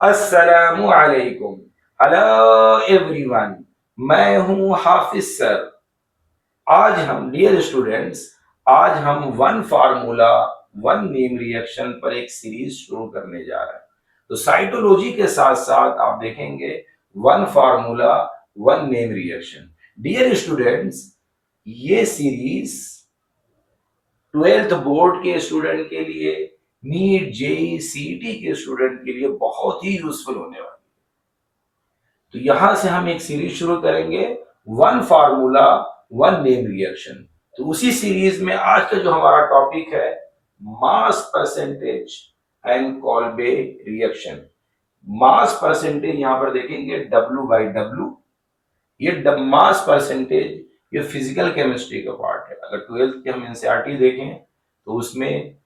अस्सलामु अलैकुम। Hello everyone, मैं हूं हाफिज सर। आज हम डियर स्टूडेंट्स, आज हम one formula one name reaction पर एक सीरीज शुरू करने जा रहे हैं। तो साइटोलॉजी के साथ साथ आप देखेंगे one formula one name reaction. Dear students, ये सीरीज 12th बोर्ड के स्टूडेंट के लिए, नीट जेई सीईटी के स्टूडेंट के लिए बहुत ही यूजफुल होने वाली। तो यहां से हम एक सीरीज शुरू करेंगे, one formula one name reaction. तो उसी सीरीज में आज का जो हमारा टॉपिक है, mass percentage and Kolbe reaction. Mass percentage यहां पर देखेंगे W/W। ये मास परसेंटेज ये फिजिकल केमिस्ट्री का पार्ट है। अगर 12th के हम एनसीईआरटी देखें तो उसमें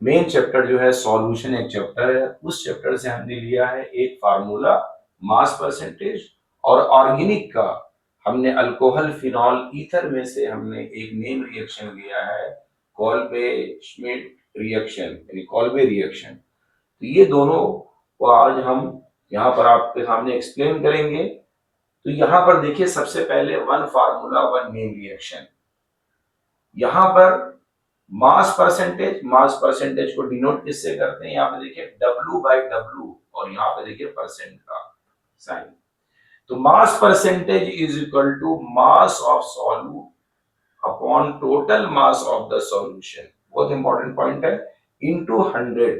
मेन चैप्टर जो है सॉल्यूशन एक चैप्टर है। उस चैप्टर से हमने लिया है एक फार्मूला मास परसेंटेज, और ऑर्गेनिक का हमने अल्कोहल फिनॉल ईथर में से हमने एक नेम रिएक्शन लिया है, कॉल्बे श्मिट रिएक्शन यानी कॉल्बे रिएक्शन। तो ये दोनों को आज हम यहाँ पर आपके सामने एक्सप्लेन करेंगे। तो यहाँ पर देखिए, सबसे पहले one formula one name reaction. यहाँ पर मास परसेंटेज को डिनोट किससे करते हैं, यहाँ पे देखिए W/W, और यहाँ पे देखिए परसेंट का साइन। तो mass percentage is equal to mass of solute upon total mass of the solution. बहुत इंपॉर्टेंट पॉइंट है, इनटू 100।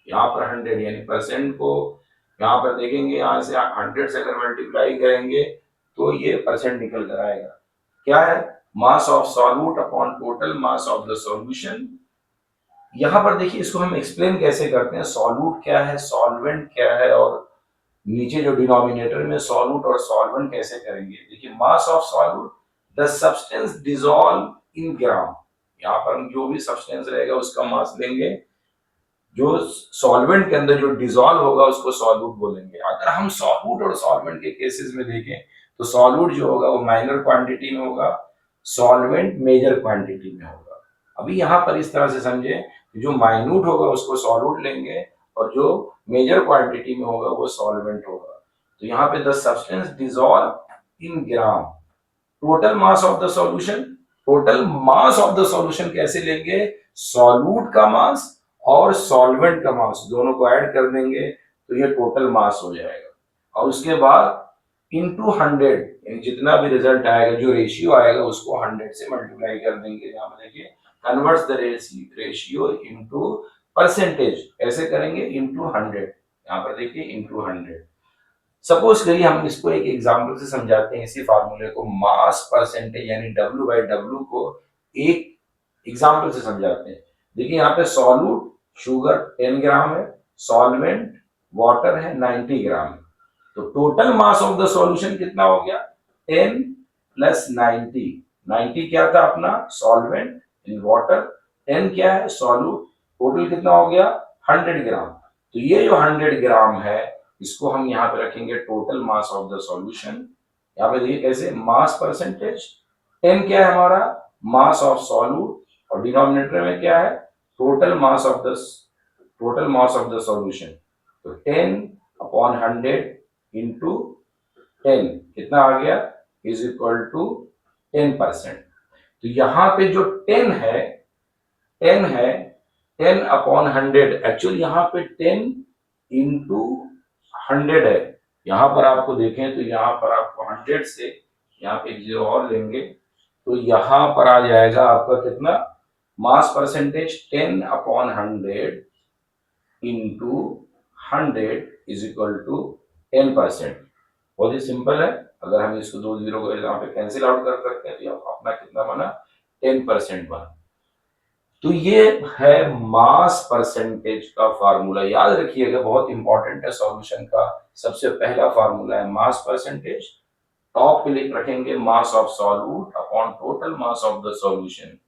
यहाँ पर 100 यानी परसेंट को यहाँ पर देखेंगे, यहाँ से 100 से अगर मल्टीप्लाई करेंगे तो ये परसेंट निकल कर आएगा। क्या है, मास of solute upon total mass of the solution. यहां पर देखिए, इसको हम एक्सप्लेन कैसे करते हैं, सॉल्यूट क्या है, सॉल्वेंट क्या है, और नीचे जो डिनोमिनेटर में सॉल्यूट और सॉल्वेंट कैसे करेंगे। देखिए, mass of solute the substance dissolve in gram. यहाँ पर हम जो भी सब्सटेंस रहेगा उसका मास लेंगे, जो सॉल्वेंट के अंदर जो डिसॉल्व होगा उसको सॉल्यूट बोलेंगे। अगर हम सॉल्यूट और सॉल्वेंट के केसेस में देखें तो सॉल्यूट जो होगा वो माइनर क्वांटिटी में होगा, सॉल्वेंट मेजर क्वांटिटी में होगा। अभी यहाँ पर इस तरह से समझे, जो माइन्यूट होगा उसको सॉल्यूट लेंगे और जो मेजर क्वांटिटी में होगा वो सॉल्वेंट होगा। तो यहाँ पे the substance dissolve in gram, total mass of the solution. Total mass of the solution कैसे लेंगे, सॉल्यूट का मास और सॉल्वेंट का मास दोनों को ऐड कर देंगे तो ये टोटल मास हो जाएगा। और उसके बाद इनटू 100, यानी जितना भी रिजल्ट आएगा, जो रेशियो आएगा उसको 100 से मल्टीप्लाई कर देंगे। यहाँ पर देखिए, converts the ratio into percentage, ऐसे करेंगे इनटू 100। यहाँ पर देखिए इनटू 100। सपोज करिए हम इसको एक एग्जांपल से समझाते हैं, इसी फार्मूले को, मास परसेंटेज यानी W/W को एक एग्जांपल से समझाते हैं। देखिए, यहाँ पे सॉल्यूट शुगर 10 ग्राम है, सॉल्वेंट वाटर है 90 ग्राम है। तो total mass of the solution कितना हो गया, 10 प्लस 90। 90 क्या था अपना सॉल्वेंट इन वाटर, 10 क्या है सॉल्यूट, टोटल कितना हो गया 100 ग्राम। तो ये जो 100 ग्राम है इसको हम यहाँ पे रखेंगे total mass of the solution. यहाँ पे देखिए कैसे, मास परसेंटेज 10 क्या है हमारा मास ऑफ सॉल्यूट, और डिनोमिनेटर में क्या है total mass of the solution. तो 10 अपॉन 100 इंटू 10 कितना आ गया, इज इक्वल टू 10%। तो यहाँ पे जो 10 है 10 अपॉन 100, एक्चुअली यहाँ पे 10 इंटू 100 है। यहाँ पर आपको देखें तो यहाँ पर आपको 100 से यहाँ पे जीरो और लेंगे तो यहाँ पर आ जाएगा आपका कितना, mass percentage 10 upon 100 into 100 is equal to 10%। बहुत ही सिंपल है, अगर हम इसको दो जीरो को यहाँ पे कैंसिल आउट कर सकते हैं तो अपना कितना बना, 10% बना। तो ये है मास परसेंटेज का फार्मूला। याद रखिएगा, बहुत इंपॉर्टेंट है, सॉल्यूशन का सबसे पहला फार्मूला है मास परसेंटेज। टॉप पे लिख रखेंगे मास of solute upon total mass of the solution,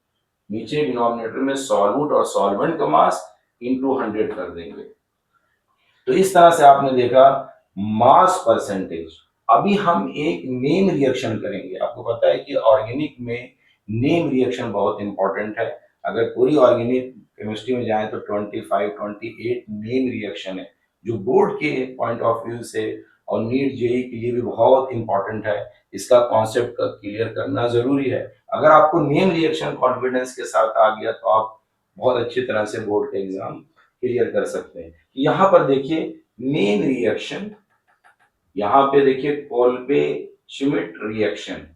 नीचे डिनोमिनेटर में सॉल्यूट और सॉल्वेंट का मास इनटू 100 कर देंगे। तो इस तरह से आपने देखा मास परसेंटेज। अभी हम एक नेम रिएक्शन करेंगे। आपको पता है कि ऑर्गेनिक में नेम रिएक्शन बहुत इंपॉर्टेंट है। अगर पूरी ऑर्गेनिक केमिस्ट्री में जाए तो 25 28 नेम रिएक्शन है जो बोर्ड के पॉइंट ऑफ व्यू से और नीट जेई के लिए भी बहुत इंपॉर्टेंट है। इसका कॉन्सेप्ट क्लियर करना जरूरी है। अगर आपको नेम रिएक्शन कॉन्फिडेंस के साथ आ गया तो आप बहुत अच्छी तरह से बोर्ड का एग्जाम क्लियर कर सकते हैं। यहाँ पर देखिए नेम रिएक्शन, यहाँ पे देखिए कोल्बे श्मिट रिएक्शन,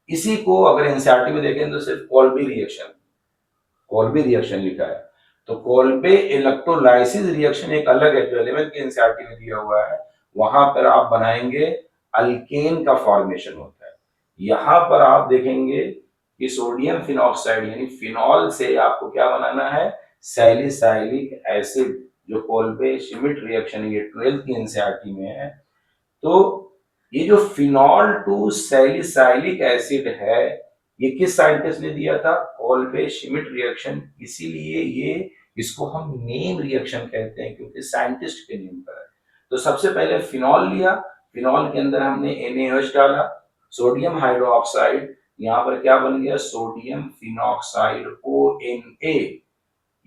इसी को अगर एनसीईआरटी में देखें तो सिर्फ कोल्बे रिएक्शन लिखा है। तो कोल्बे इलेक्ट्रोलाइसिस रिएक्शन एक अलग है जो 11th के एनसीईआरटी में दिया हुआ है। वहां पर आप बनाएंगे अल्केन का फॉर्मेशन होता है। यहाँ पर आप देखेंगे कि सोडियम फिनॉक्साइड यानी फिनॉल से आपको क्या बनाना है, सैलिसाइलिक एसिड, जो कोल्बे श्मिट रिएक्शन ये 12th की एनसीईआरटी में है। तो ये जो फिनॉल टू सैलिसाइलिक एसिड है, ये किस साइंटिस्ट ने दिया था, कोल्बे श्मिट रिएक्शन। इसीलिए ये इसको हम नेम रिएक्शन कहते हैं क्योंकि साइंटिस्ट के नेम पर है। तो सबसे पहले फिनॉल लिया, फिनॉल के अंदर हमने NaOH डाला, सोडियम हाइड्रोक्साइड, यहाँ पर क्या बन गया, सोडियम फिनॉक्साइड ONA।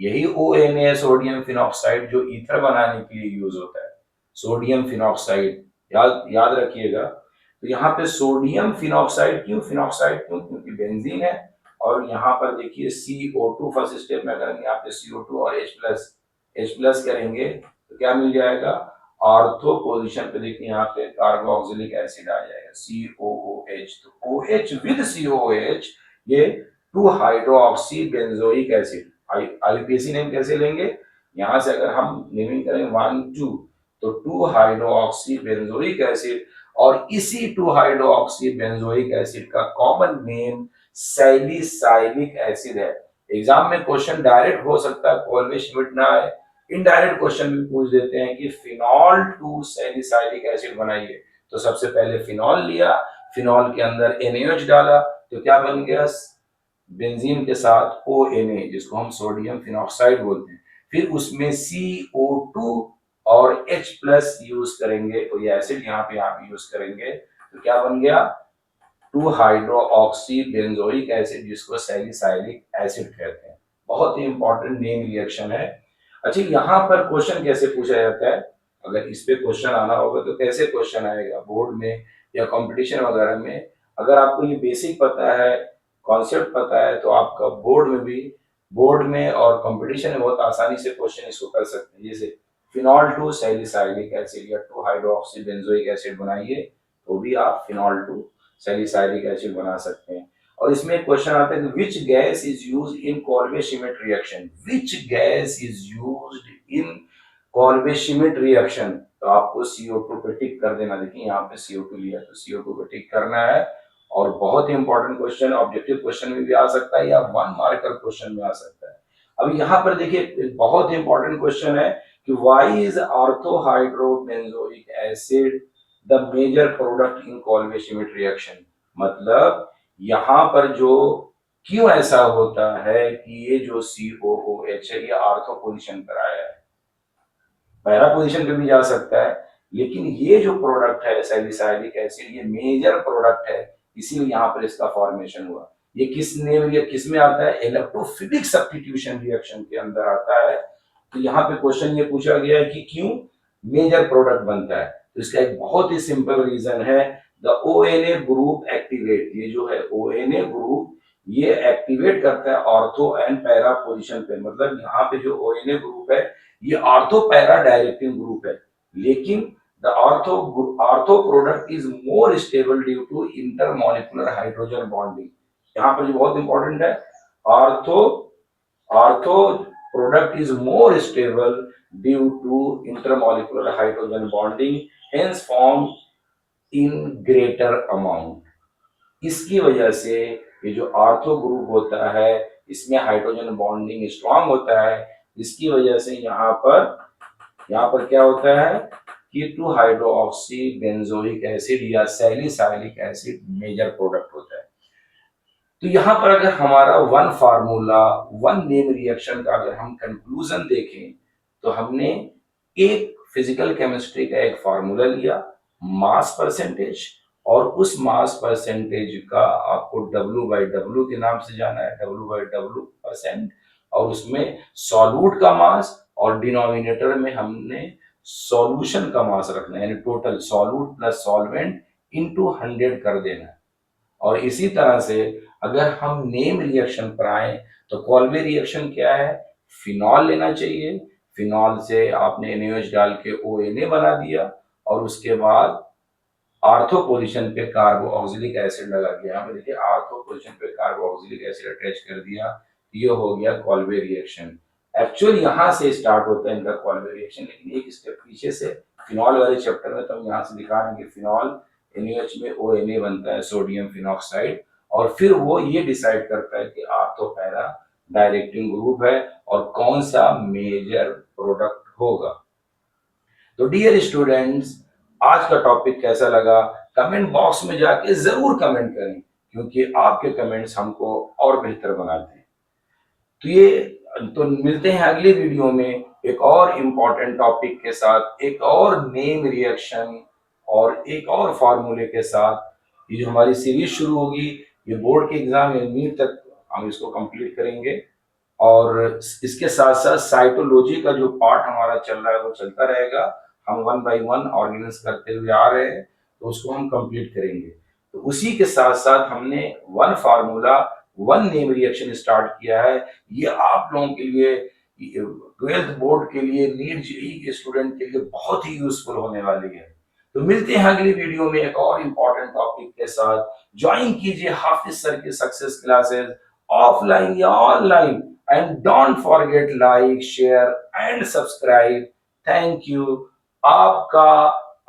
यही ONA है सोडियम फिनॉक्साइड जो ईथर बनाने के लिए यूज होता है, सोडियम फिनॉक्साइड, याद याद रखिएगा। तो यहाँ पे सोडियम फिनॉक्साइड, क्यों फिनॉक्साइड, क्यों, क्योंकि बेंजीन है। और यहाँ पर देखिए CO2 फर्स्ट स्टेप में करेंगे, यहाँ पे CO2 और H+ करेंगे तो क्या मिल जाएगा, ऑर्थो पोजीशन पे देखिए यहाँ पे कार्बोक्सिलिक एसिड आ जाएगा COOH। तो OH विद COOH ये 2 hydroxy benzoic acid. IUPAC name कैसे लेंगे, यहाँ से अगर हम नेमिंग करें 1 2 तो 2 हाइड्रोक्सी बेंजोइक एसिड, और इसी 2 हाइड्रोक्सी बेंजोइक एसिड का कॉमन नेम सैलिसाइलिक एसिड है। एग्जाम में क्वेश्चन डायरेक्ट हो सकता है, कोल्बे श्मिट ना आए, इनडायरेक्ट क्वेश्चन भी पूछ देते हैं कि फिनॉल टू सैलिसाइलिक एसिड बनाइए। तो सबसे पहले फिनॉल लिया, फिनॉल के अंदर NaOH डाला तो क्या बन गया, बेंजीन के साथ ONA जिसको हम सोडियम फिनॉक्साइड बोलते हैं। फिर उसमें CO2 और H+ यूज करेंगे, तो ये एसिड यहाँ पे आप यूज करेंगे तो क्या बन गया, 2 हाइड्रोक्सी बेंजोइक एसिड जिसको सैलिसाइलिक एसिड कहते हैं। बहुत ही इंपॉर्टेंट नेम रिएक्शन है। अच्छा यहाँ पर क्वेश्चन कैसे पूछा जाता है, अगर इस पे क्वेश्चन आना होगा तो कैसे क्वेश्चन आएगा बोर्ड में या कंपटीशन वगैरह में। अगर आपको ये बेसिक पता है, कॉन्सेप्ट पता है, तो आपका बोर्ड में और कंपटीशन में बहुत आसानी से क्वेश्चन इसको कर सकते हैं। जैसे फिनॉल टू सैलिसाइलिक एसिड या 2 हाइड्रोक्सी बेंजोइक एसिड बनाइए, तो भी आप फिनॉल टू सैलिसाइलिक एसिड बना सकते हैं। और इसमें क्वेश्चन आता है कि which gas is used in Kolbe Schmitt reaction, which gas is used in Kolbe Schmitt reaction. तो आपको CO2 पे टिक कर देना। देखिए यहाँ पे CO2 लिया तो CO2 पे टिक करना है। और बहुत ही इंपॉर्टेंट क्वेश्चन, ऑब्जेक्टिव क्वेश्चन में भी आ सकता है या 1 मार्कर क्वेश्चन में आ सकता है। अब यहाँ पर देखिए बहुत ही इंपॉर्टेंट क्वेश्चन है कि why is ortho hydrobenzoic acid the major product in Kolbe Schmitt reaction. मतलब यहाँ पर जो क्यों ऐसा होता है कि ये जो COOH है ये ऑर्थो पोजीशन पर आया है, पैरा पोजीशन पे भी जा सकता है, लेकिन ये जो प्रोडक्ट है सैलिसाइलिक एसिड ये मेजर प्रोडक्ट है, इसीलिए यहाँ पर इसका फॉर्मेशन हुआ। ये किस में आता है, इलेक्ट्रोफिलिक सब्स्टिट्यूशन रिएक्शन के अंदर आता है। तो यहाँ पे क्वेश्चन ये पूछा गया है कि क्यों मेजर प्रोडक्ट बनता है। तो इसका एक बहुत ही सिंपल रीजन है, द ONA ग्रुप एक्टिवेट, ये जो है ONA ग्रुप ये एक्टिवेट करता है ऑर्थो एंड पैरा पोजीशन पे। मतलब यहाँ पे जो ONA ग्रुप है ये ऑर्थो पैरा डायरेक्टिंग ग्रुप है, लेकिन the ortho product is more stable due to intermolecular hydrogen bonding. यहाँ पर जो बहुत इंपॉर्टेंट है, ortho ortho product is more stable due to intermolecular hydrogen bonding, hence form in greater amount. इसकी वजह से ये जो ऑर्थो ग्रुप होता है इसमें हाइड्रोजन बॉन्डिंग स्ट्रांग होता है। इसकी वजह से यहाँ पर क्या होता है कि 2 हाइड्रोक्सी बेंजोइक एसिड या सैलिसाइलिक एसिड मेजर प्रोडक्ट होता है। तो यहाँ पर अगर हमारा 1 फार्मूला 1 नेम रिएक्शन का अगर हम कंक्लूजन देखें तो हमने एक फिजिकल केमिस्ट्री का एक फार्मूला लिया, मास परसेंटेज, और उस मास परसेंटेज का आपको W/W के नाम से जाना है, W/W%, और उसमें सॉल्यूट का मास और डिनोमिनेटर में हमने सॉल्यूशन का मास रखना है, यानी total solute plus solvent into 100 कर देना है। और इसी तरह से अगर हम नेम रिएक्शन पर आए तो कॉल्वे रिएक्शन क्या है, फिनॉल लेना चाहिए, फिनॉल से आपने NaOH डाल के ONA बना दिया और उसके बाद आर्थो पोजीशन पे कार्बो ऑक्सिलिक एसिड लगा दिया। यहाँ पे देखिए आर्थो पोजीशन पे कार्बो ऑक्सिलिक एसिड अटैच कर दिया, ये हो गया कॉल्वे रिएक्शन। एक्चुअली यहाँ से स्टार्ट होता है इनका कॉल्वे रिएक्शन, लेकिन एक स्टेप पीछे से फिनॉल वाले चैप्टर में तो हम यहाँ से दिखाएंगे फिनॉल NaOH में ONA बनता है, सोडियम फिनॉक्साइड, और फिर वो ये डिसाइड करता है कि आर्थो पैरा डायरेक्टिंग ग्रुप है और कौन सा मेजर प्रोडक्ट होगा। तो डियर स्टूडेंट्स, आज का टॉपिक कैसा लगा कमेंट बॉक्स में जाके जरूर कमेंट करें, क्योंकि आपके कमेंट्स हमको और बेहतर बनाते हैं। तो ये तो मिलते हैं अगले वीडियो में एक और इम्पोर्टेंट टॉपिक के साथ, एक और नेम रिएक्शन और एक और फार्मूले के साथ। ये जो हमारी सीरीज शुरू होगी, ये बोर्ड के एग्जाम या नीट तक हम इसको कंप्लीट करेंगे, और इसके साथ साथ साइटोलॉजी का जो पार्ट हमारा चल रहा है वो चलता रहेगा। हम 1 बाय 1 ऑर्गेनिज्म करते हुए आ रहे हैं, तो उसको हम कंप्लीट करेंगे। तो उसी के साथ साथ हमने one formula, one name reaction start किया है। ये आप लोगों के लिए, 12th बोर्ड के लिए, नीट जेईई के स्टूडेंट के लिए बहुत ही यूजफुल होने वाली है। तो मिलते हैं अगली वीडियो में एक और इम्पोर्टेंट टॉपिक के साथ। ज्वाइन कीजिए हाफिज सर की सक्सेस क्लासेस, ऑफलाइन या online. And don't forget like, share and subscribe. Thank you. आपका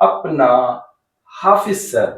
अपना हाफिज सर।